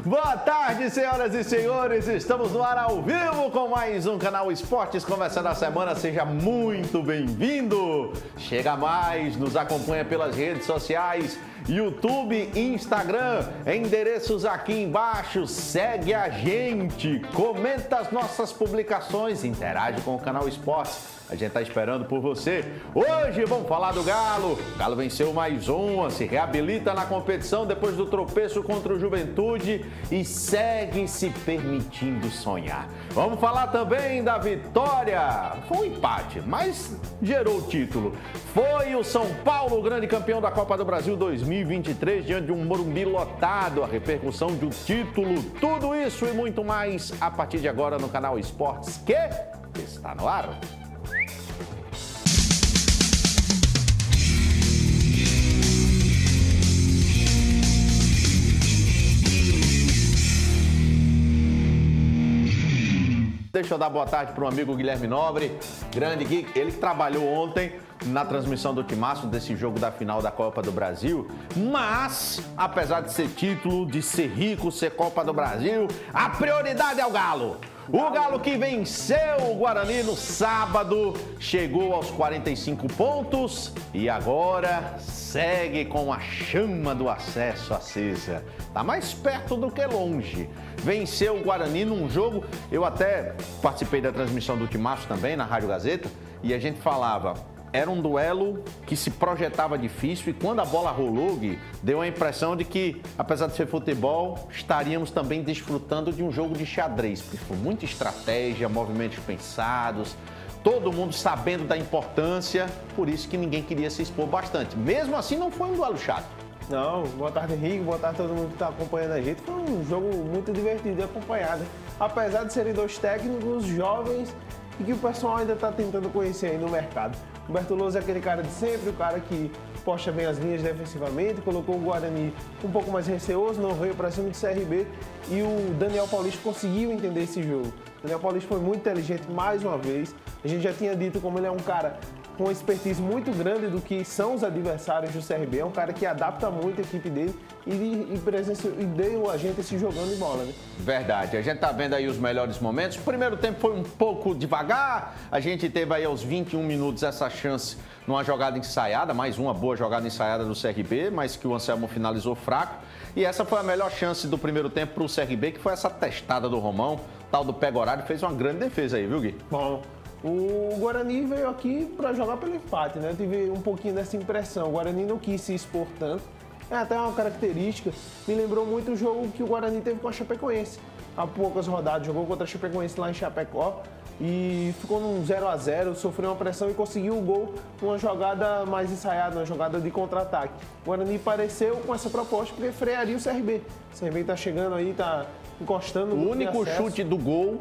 Boa tarde, senhoras e senhores. Estamos no ar ao vivo com mais um Canal Esportes. Começando a semana, seja muito bem-vindo. Chega mais, nos acompanha pelas redes sociais, YouTube, Instagram, endereços aqui embaixo. Segue a gente, comenta as nossas publicações, interage com o Canal Esportes. A gente tá esperando por você. Hoje vamos falar do Galo. O Galo venceu mais uma, se reabilita na competição depois do tropeço contra o Juventude e segue se permitindo sonhar. Vamos falar também da vitória. Foi um empate, mas gerou o título. Foi o São Paulo, o grande campeão da Copa do Brasil 2023, diante de um Morumbi lotado. A repercussão do título, tudo isso e muito mais a partir de agora no Canal Esportes, que está no ar. Deixa eu dar boa tarde para o amigo Guilherme Nobre, grande Gui, ele que trabalhou ontem na transmissão do Timaço desse jogo da final da Copa do Brasil, mas, apesar de ser título, de ser rico, ser Copa do Brasil, a prioridade é o Galo. O Galo que venceu o Guarani no sábado, chegou aos 45 pontos e agora segue com a chama do acesso acesa. Tá mais perto do que longe. Venceu o Guarani num jogo, eu até participei da transmissão do Timaço também, na Rádio Gazeta, e a gente falava, era um duelo que se projetava difícil e quando a bola rolou, Gui, deu a impressão de que, apesar de ser futebol, estaríamos também desfrutando de um jogo de xadrez, porque foi muita estratégia, movimentos pensados, todo mundo sabendo da importância, por isso que ninguém queria se expor bastante. Mesmo assim, não foi um duelo chato. Não, boa tarde, Henrique, boa tarde a todo mundo que está acompanhando a gente. Foi um jogo muito divertido de acompanhar, né? Apesar de serem dois técnicos jovens e que o pessoal ainda está tentando conhecer aí no mercado. O Bertolozzi é aquele cara de sempre, o cara que posta bem as linhas defensivamente, colocou o Guarani um pouco mais receoso, não veio para cima do CRB e o Daniel Paulista conseguiu entender esse jogo. O Daniel Paulista foi muito inteligente mais uma vez. A gente já tinha dito como ele é um cara com uma expertise muito grande do que são os adversários do CRB. É um cara que adapta muito a equipe dele e deu a gente esse jogando de bola, né? Verdade. A gente tá vendo aí os melhores momentos. O primeiro tempo foi um pouco devagar. A gente teve aí aos 21 minutos essa chance numa jogada ensaiada, mais uma boa jogada ensaiada do CRB, mas que o Anselmo finalizou fraco. E essa foi a melhor chance do primeiro tempo pro CRB, que foi essa testada do Romão, tal do Pegoraro, fez uma grande defesa aí, viu, Gui? Bom. O Guarani veio aqui para jogar pelo empate, né? Eu tive um pouquinho dessa impressão. O Guarani não quis se expor tanto. É até uma característica. Me lembrou muito o jogo que o Guarani teve com a Chapecoense. Há poucas rodadas, jogou contra a Chapecoense lá em Chapecó e ficou num 0-0, sofreu uma pressão e conseguiu o gol numa jogada mais ensaiada, uma jogada de contra-ataque. O Guarani pareceu com essa proposta porque frearia o CRB. O CRB tá chegando aí, tá encostando. O único chute do gol,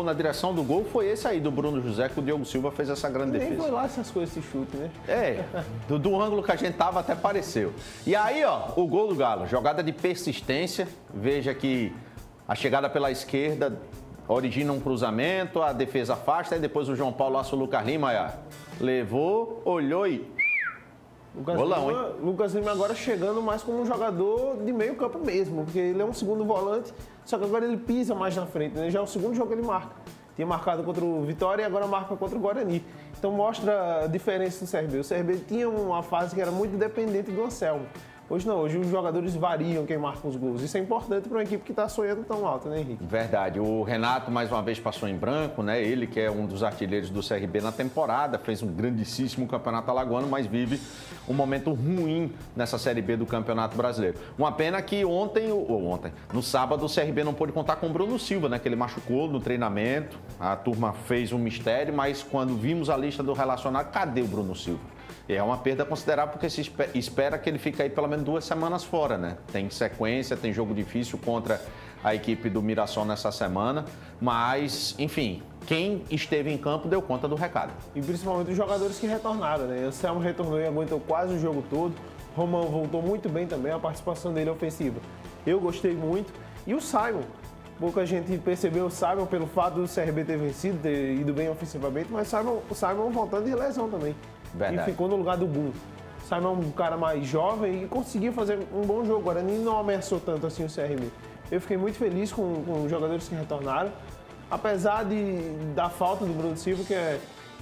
na direção do gol, foi esse aí do Bruno José, que o Diogo Silva fez essa grande defesa. Nem foi lá essas coisas, esse chute, né? É, do ângulo que a gente tava até pareceu. E aí, ó, o gol do Galo, jogada de persistência, veja que a chegada pela esquerda origina um cruzamento, a defesa afasta, e depois o João Paulo laça o Lucas Lima, levou, olhou e... Lucas Lima agora chegando mais como um jogador de meio campo mesmo, porque ele é um segundo volante, só que agora ele pisa mais na frente, né? Já é o segundo jogo que ele marca. Tinha marcado contra o Vitória e agora marca contra o Guarani. Então mostra a diferença do CRB. O CRB tinha uma fase que era muito dependente do Anselmo. Hoje não, hoje os jogadores variam quem marca os gols. Isso é importante para uma equipe que está sonhando tão alto, né, Henrique? Verdade. O Renato, mais uma vez, passou em branco, né? Ele, que é um dos artilheiros do CRB na temporada, fez um grandíssimo campeonato alagoano, mas vive um momento ruim nessa Série B do Campeonato Brasileiro. Uma pena que no sábado, o CRB não pôde contar com o Bruno Silva, né? Que ele machucou no treinamento. A turma fez um mistério, mas quando vimos a lista do relacionado, cadê o Bruno Silva? É uma perda considerável porque se espera que ele fique aí pelo menos 2 semanas fora, né? Tem sequência, tem jogo difícil contra a equipe do Mirassol nessa semana, mas, enfim, quem esteve em campo deu conta do recado. E principalmente os jogadores que retornaram, né? Anselmo retornou e aguentou quase o jogo todo. Romão voltou muito bem também, a participação dele ofensiva. Eu gostei muito. E o Simon. Pouca gente percebeu o Simon pelo fato do CRB ter vencido, ter ido bem ofensivamente, mas o Simon voltando de lesão também. Verdade. E ficou no lugar do Gum. O Simon é um cara mais jovem e conseguiu fazer um bom jogo. O Guarani não ameaçou tanto assim o CRB. Eu fiquei muito feliz com os jogadores que retornaram, apesar da falta do Bruno Silva, que é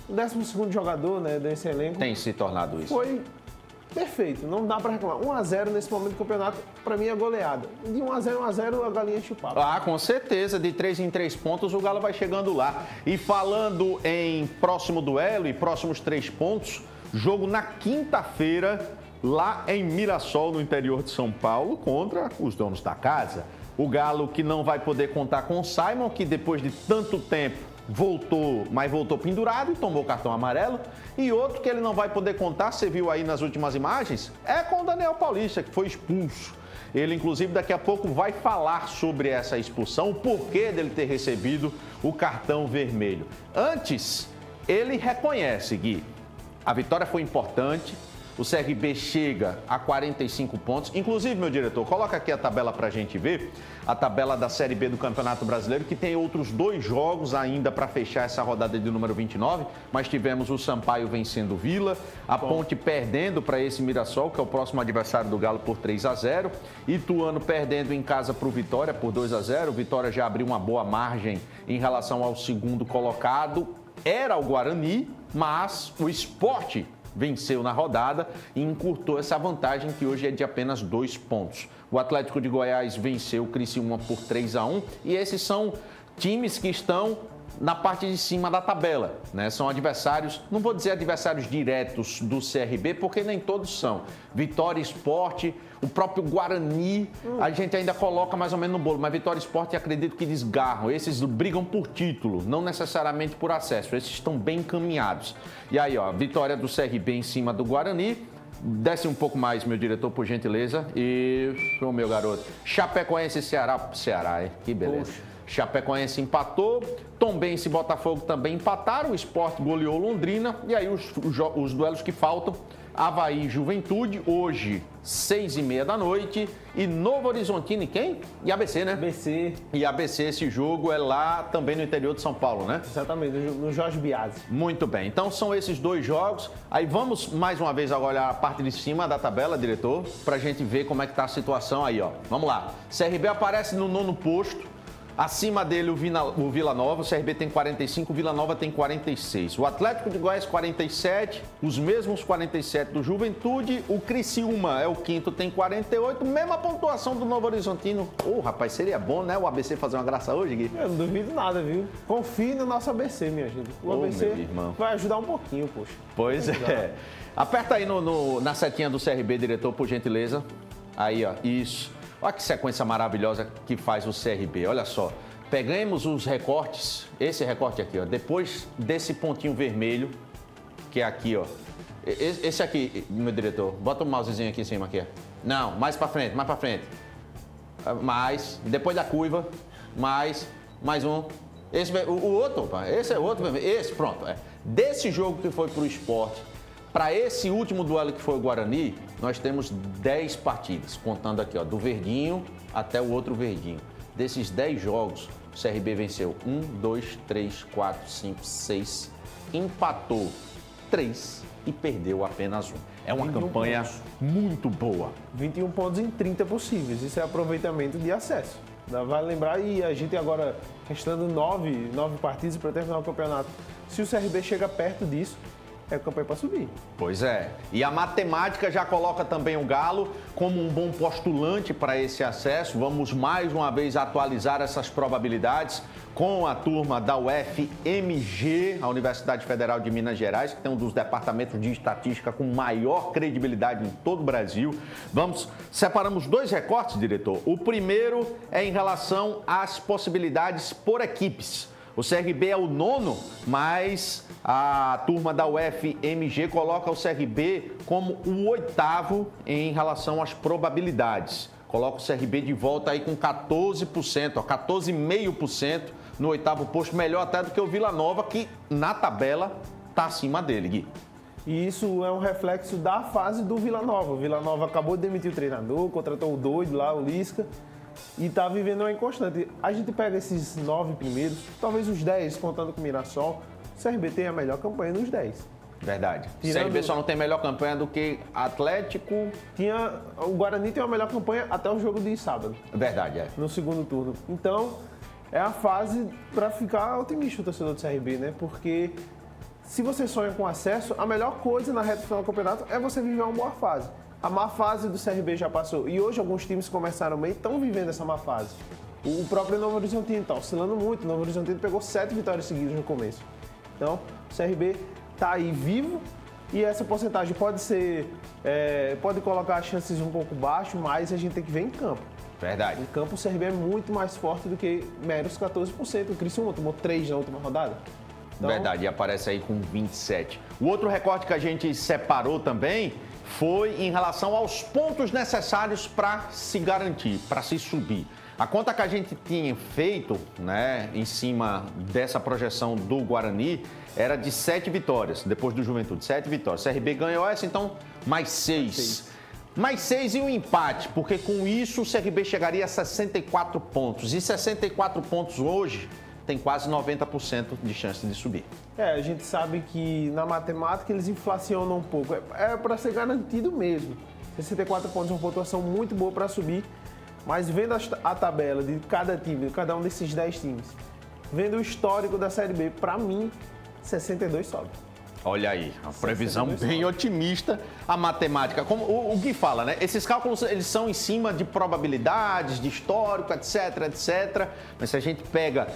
o 12º jogador, né, desse elenco. Tem se tornado isso. Foi perfeito, não dá para reclamar. 1-0 nesse momento do campeonato, para mim é goleada. De 1-0 a galinha chupava. Ah, com certeza, de 3 em 3 pontos o Galo vai chegando lá. E falando em próximo duelo e próximos 3 pontos, jogo na quinta-feira, lá em Mirassol, no interior de São Paulo, contra os donos da casa. O Galo que não vai poder contar com o Simon, que depois de tanto tempo voltou, mas voltou pendurado e tomou cartão amarelo. E outro que ele não vai poder contar, você viu aí nas últimas imagens, é com o Daniel Paulista, que foi expulso. Ele, inclusive, daqui a pouco vai falar sobre essa expulsão, o porquê dele ter recebido o cartão vermelho. Antes, ele reconhece, Gui, a vitória foi importante. O CRB chega a 45 pontos. Inclusive, meu diretor, coloca aqui a tabela para a gente ver. A tabela da Série B do Campeonato Brasileiro, que tem outros 2 jogos ainda para fechar essa rodada de número 29. Mas tivemos o Sampaio vencendo o Vila, a Ponte perdendo para esse Mirassol, que é o próximo adversário do Galo, por 3-0. Ituano perdendo em casa para o Vitória por 2-0. O Vitória já abriu uma boa margem em relação ao segundo colocado. Era o Guarani, mas o Sport venceu na rodada e encurtou essa vantagem, que hoje é de apenas 2 pontos. O Atlético de Goiás venceu o Criciúma por 3-1 e esses são times que estão na parte de cima da tabela, né? São adversários, não vou dizer adversários diretos do CRB, porque nem todos são. Vitória, Sport, o próprio Guarani, a gente ainda coloca mais ou menos no bolo, mas Vitória e Sport acredito que desgarram. Esses brigam por título, não necessariamente por acesso. Esses estão bem encaminhados. E aí, ó, vitória do CRB em cima do Guarani. Desce um pouco mais, meu diretor, por gentileza. E, meu garoto, Chapecoense e Ceará, hein? Que beleza. Poxa. Chapecoense empatou, Tombense e Botafogo também empataram, o Sport goleou Londrina. E aí os duelos que faltam, Avaí e Juventude, hoje, 6h30 da noite. E Novo Horizontino e quem? E ABC, né? ABC. E ABC, esse jogo é lá também no interior de São Paulo, né? Exatamente, no Jorge Biasi. Muito bem, então são esses 2 jogos. Aí vamos mais uma vez agora olhar a parte de cima da tabela, diretor, pra gente ver como é que tá a situação aí, ó. Vamos lá, CRB aparece no 9º posto. Acima dele, o Vila Nova, o CRB tem 45, o Vila Nova tem 46. O Atlético de Goiás, 47, os mesmos 47 do Juventude. O Criciúma é o 5º, tem 48, mesma pontuação do Novo Horizontino. Rapaz, seria bom, né, o ABC fazer uma graça hoje, Gui? Eu não duvido nada, viu? Confie no nosso ABC, minha gente. O ABC vai ajudar um pouquinho, poxa. Pois é. Aperta aí na setinha do CRB, diretor, por gentileza. Aí, ó, isso. Olha que sequência maravilhosa que faz o CRB, olha só. Pegamos os recortes, esse recorte aqui, ó, depois desse pontinho vermelho, que é aqui, ó. Esse aqui, meu diretor, bota o mousezinho aqui em cima, aqui, ó. Não, mais pra frente, mais pra frente. Mais, depois da curva, mais um. Esse, o outro, opa, esse é outro, esse, pronto. É. Desse jogo que foi pro Sport, para esse último duelo que foi o Guarani, nós temos 10 partidas, contando aqui, ó, do verdinho até o outro verdinho. Desses 10 jogos, o CRB venceu 1, 2, 3, 4, 5, 6, empatou 3 e perdeu apenas 1. É uma campanha muito boa. 21 pontos em 30 possíveis, isso é aproveitamento de acesso. Vale lembrar, e a gente agora, restando 9 partidas para terminar o campeonato, se o CRB chega perto disso, é campanha para subir. Pois é. E a matemática já coloca também o Galo como um bom postulante para esse acesso. Vamos mais uma vez atualizar essas probabilidades com a turma da UFMG, a Universidade Federal de Minas Gerais, que tem um dos departamentos de estatística com maior credibilidade em todo o Brasil. Separamos 2 recortes, diretor. O primeiro é em relação às possibilidades por equipes. O CRB é o 9º, mas a turma da UFMG coloca o CRB como o 8º em relação às probabilidades. Coloca o CRB de volta aí com 14%, 14,5% no 8º posto, melhor até do que o Vila Nova, que na tabela está acima dele, Gui. E isso é um reflexo da fase do Vila Nova. O Vila Nova acabou de demitir o treinador, contratou o doido lá, o Lisca, e está vivendo uma inconstante. A gente pega esses 9 primeiros, talvez os 10, contando com o Mirassol, o CRB tem a melhor campanha nos 10. Verdade. CRB só não tem melhor campanha do que Atlético. O Guarani tem uma melhor campanha até o jogo de sábado. Verdade, no segundo turno. Então, é a fase para ficar otimista o torcedor do CRB, né? Porque se você sonha com acesso, a melhor coisa na reta final do campeonato é você viver uma boa fase. A má fase do CRB já passou. E hoje alguns times que começaram bem estão vivendo essa má fase. O próprio Novo Horizontino está oscilando muito. O Novo Horizontino pegou 7 vitórias seguidas no começo. Então, o CRB está aí vivo e essa porcentagem pode colocar as chances um pouco baixo, mas a gente tem que ver em campo. Verdade. Em campo, o CRB é muito mais forte do que meros 14%. O Criciúma tomou 3 na última rodada. Então... Verdade, e aparece aí com 27. O outro recorte que a gente separou também foi em relação aos pontos necessários para se garantir, para se subir. A conta que a gente tinha feito, né, em cima dessa projeção do Guarani, era de 7 vitórias, depois do Juventude, 7 vitórias. O CRB ganhou essa, então, mais 6. Mais 6 e um empate, porque com isso o CRB chegaria a 64 pontos. E 64 pontos hoje tem quase 90% de chance de subir. A gente sabe que na matemática eles inflacionam um pouco. É para ser garantido mesmo. 64 pontos é uma pontuação muito boa para subir. Mas vendo a tabela de cada time, de cada um desses 10 times, vendo o histórico da Série B, para mim, 62 sobe. Olha aí, uma previsão bem otimista. A matemática, como o Gui fala, né? Esses cálculos, eles são em cima de probabilidades, de histórico, etc, etc. Mas se a gente pega,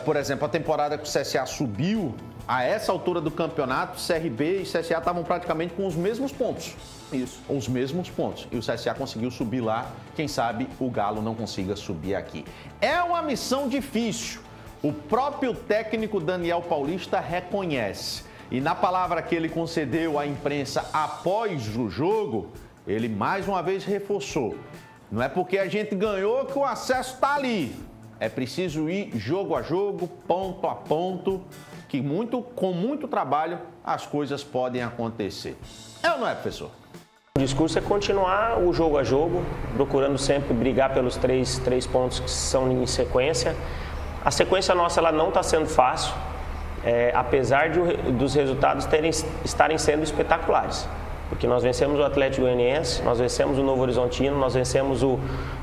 por exemplo, a temporada que o CSA subiu, a essa altura do campeonato, CRB e CSA estavam praticamente com os mesmos pontos. Isso. Os mesmos pontos. E o CSA conseguiu subir lá. Quem sabe o Galo não consiga subir aqui. É uma missão difícil. O próprio técnico Daniel Paulista reconhece. E na palavra que ele concedeu à imprensa após o jogo, ele mais uma vez reforçou. Não é porque a gente ganhou que o acesso está ali. É preciso ir jogo a jogo, ponto a ponto, que com muito trabalho as coisas podem acontecer. É ou não é, professor? O discurso é continuar o jogo a jogo, procurando sempre brigar pelos três pontos que são em sequência. A sequência nossa ela não está sendo fácil, apesar dos resultados estarem sendo espetaculares. Porque nós vencemos o Atlético Goianiense, nós vencemos o Novo Horizontino, nós vencemos o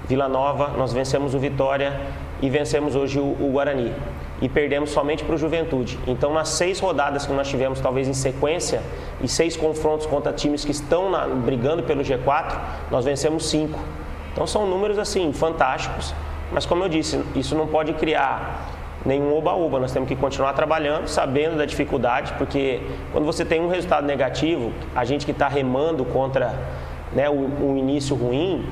Vila Nova, nós vencemos o Vitória e vencemos hoje o Guarani. E perdemos somente para o Juventude. Então, nas 6 rodadas que nós tivemos, talvez em sequência, e 6 confrontos contra times que estão brigando pelo G4, nós vencemos 5. Então, são números, assim, fantásticos. Mas, como eu disse, isso não pode criar nenhum oba-oba. Nós temos que continuar trabalhando, sabendo da dificuldade, porque quando você tem um resultado negativo, a gente que está remando contra, né, o início ruim,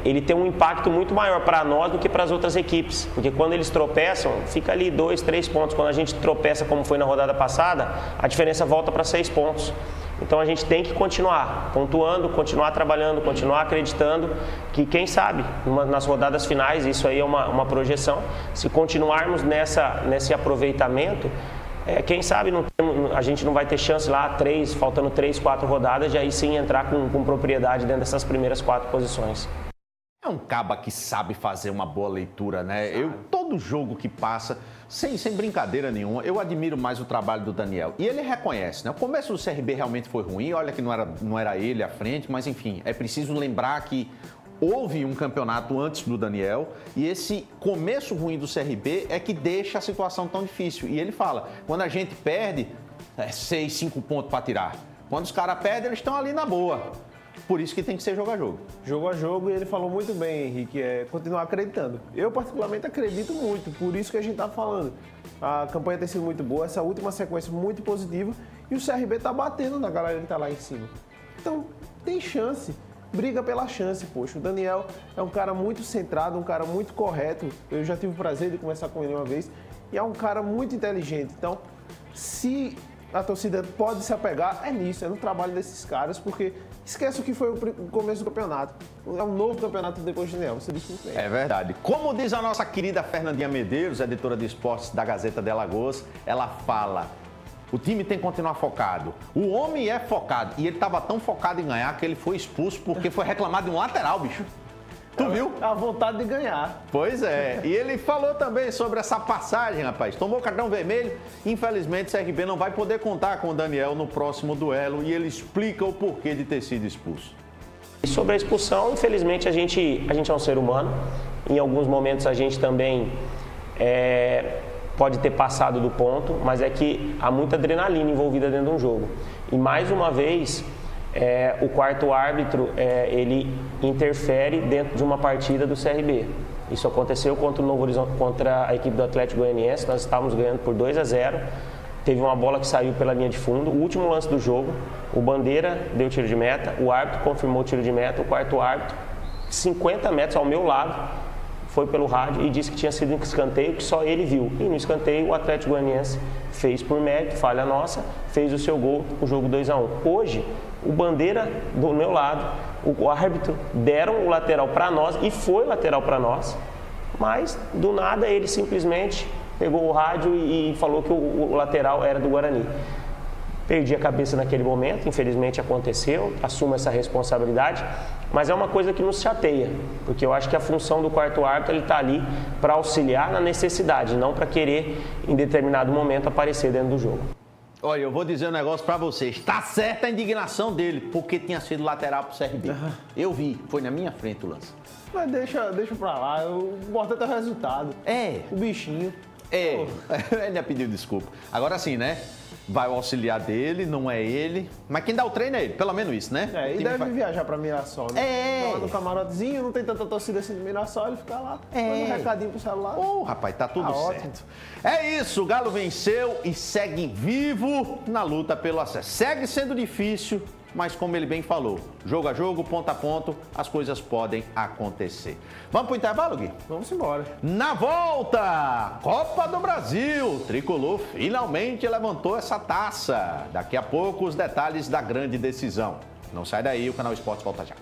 ele tem um impacto muito maior para nós do que para as outras equipes, porque quando eles tropeçam, fica ali 2, 3 pontos. Quando a gente tropeça, como foi na rodada passada, a diferença volta para 6 pontos. Então a gente tem que continuar pontuando, continuar trabalhando, continuar acreditando que, quem sabe, nas rodadas finais, isso aí é uma projeção, se continuarmos nesse aproveitamento, quem sabe a gente não vai ter chance lá, faltando 3, 4 rodadas, de aí sim entrar com propriedade dentro dessas primeiras 4 posições. É um caba que sabe fazer uma boa leitura, né? Todo jogo que passa, sem brincadeira nenhuma, eu admiro mais o trabalho do Daniel. E ele reconhece, né? O começo do CRB realmente foi ruim, olha que não era ele à frente, mas enfim, é preciso lembrar que houve um campeonato antes do Daniel e esse começo ruim do CRB é que deixa a situação tão difícil. E ele fala, quando a gente perde, 6, 5 pontos para tirar. Quando os caras perdem, eles estão ali na boa. Por isso que tem que ser jogo a jogo. Jogo a jogo, e ele falou muito bem, Henrique, continuar acreditando. Eu, particularmente, acredito muito, por isso que a gente está falando. A campanha tem sido muito boa, essa última sequência muito positiva, e o CRB está batendo na galera que está lá em cima. Então, tem chance. Briga pela chance, poxa. O Daniel é um cara muito centrado, um cara muito correto. Eu já tive o prazer de conversar com ele uma vez. E é um cara muito inteligente. Então, se a torcida pode se apegar, é nisso, é no trabalho desses caras, porque esquece o que foi o começo do campeonato. É um novo campeonato depois de Daniel, você disse muito bem. É verdade. Como diz a nossa querida Fernandinha Medeiros, editora de esportes da Gazeta de Alagoas, ela fala... O time tem que continuar focado. O homem é focado. E ele estava tão focado em ganhar que ele foi expulso porque foi reclamado de um lateral, bicho. Tu viu? A vontade de ganhar. Pois é. E ele falou também sobre essa passagem, rapaz. Tomou cartão vermelho. Infelizmente, o CRB não vai poder contar com o Daniel no próximo duelo. E ele explica o porquê de ter sido expulso. E sobre a expulsão, infelizmente, a gente é um ser humano. Em alguns momentos, a gente também pode ter passado do ponto, mas é que há muita adrenalina envolvida dentro de um jogo. E mais uma vez, o quarto árbitro, ele interfere dentro de uma partida do CRB. Isso aconteceu contra o Novo Horizonte, contra a equipe do Atlético Goianiense. Nós estávamos ganhando por 2-0. Teve uma bola que saiu pela linha de fundo. O último lance do jogo, o Bandeira deu tiro de meta, o árbitro confirmou o tiro de meta, o quarto árbitro, 50 metros ao meu lado, foi pelo rádio e disse que tinha sido um escanteio que só ele viu. E no escanteio o Atlético Goianiense fez por mérito, falha nossa, fez o seu gol, o jogo 2-1. Hoje, o Bandeira do meu lado, o árbitro deram o lateral para nós e foi lateral para nós, mas do nada ele simplesmente pegou o rádio e falou que o lateral era do Guarani. Perdi a cabeça naquele momento, infelizmente aconteceu, assumo essa responsabilidade, mas é uma coisa que nos chateia, porque eu acho que a função do quarto árbitro ele está ali para auxiliar na necessidade, não para querer em determinado momento aparecer dentro do jogo. Olha, eu vou dizer um negócio pra vocês. Tá certa a indignação dele, porque tinha sido lateral pro CRB. Eu vi, foi na minha frente o lance. Mas deixa pra lá, o importante é o resultado. O bichinho. Ele ia pedir desculpa. Agora sim, né? Vai o auxiliar dele, não é ele. Mas quem dá o treino é ele, pelo menos isso, né? E deve viajar pra Mirassol, né? Tá lá no camarotezinho, não tem tanta torcida assim no Mirassol, ele fica lá, manda um recadinho pro celular. Rapaz, tá tudo certo. Ótimo. É isso, o Galo venceu e segue vivo na luta pelo acesso. Segue sendo difícil, mas como ele bem falou, jogo a jogo, ponto a ponto, as coisas podem acontecer. Vamos pro intervalo, Gui? Vamos embora. Na volta, Copa do Brasil. O Tricolor finalmente levantou essa taça. Daqui a pouco os detalhes da grande decisão. Não sai daí, o Canal Esportes volta já.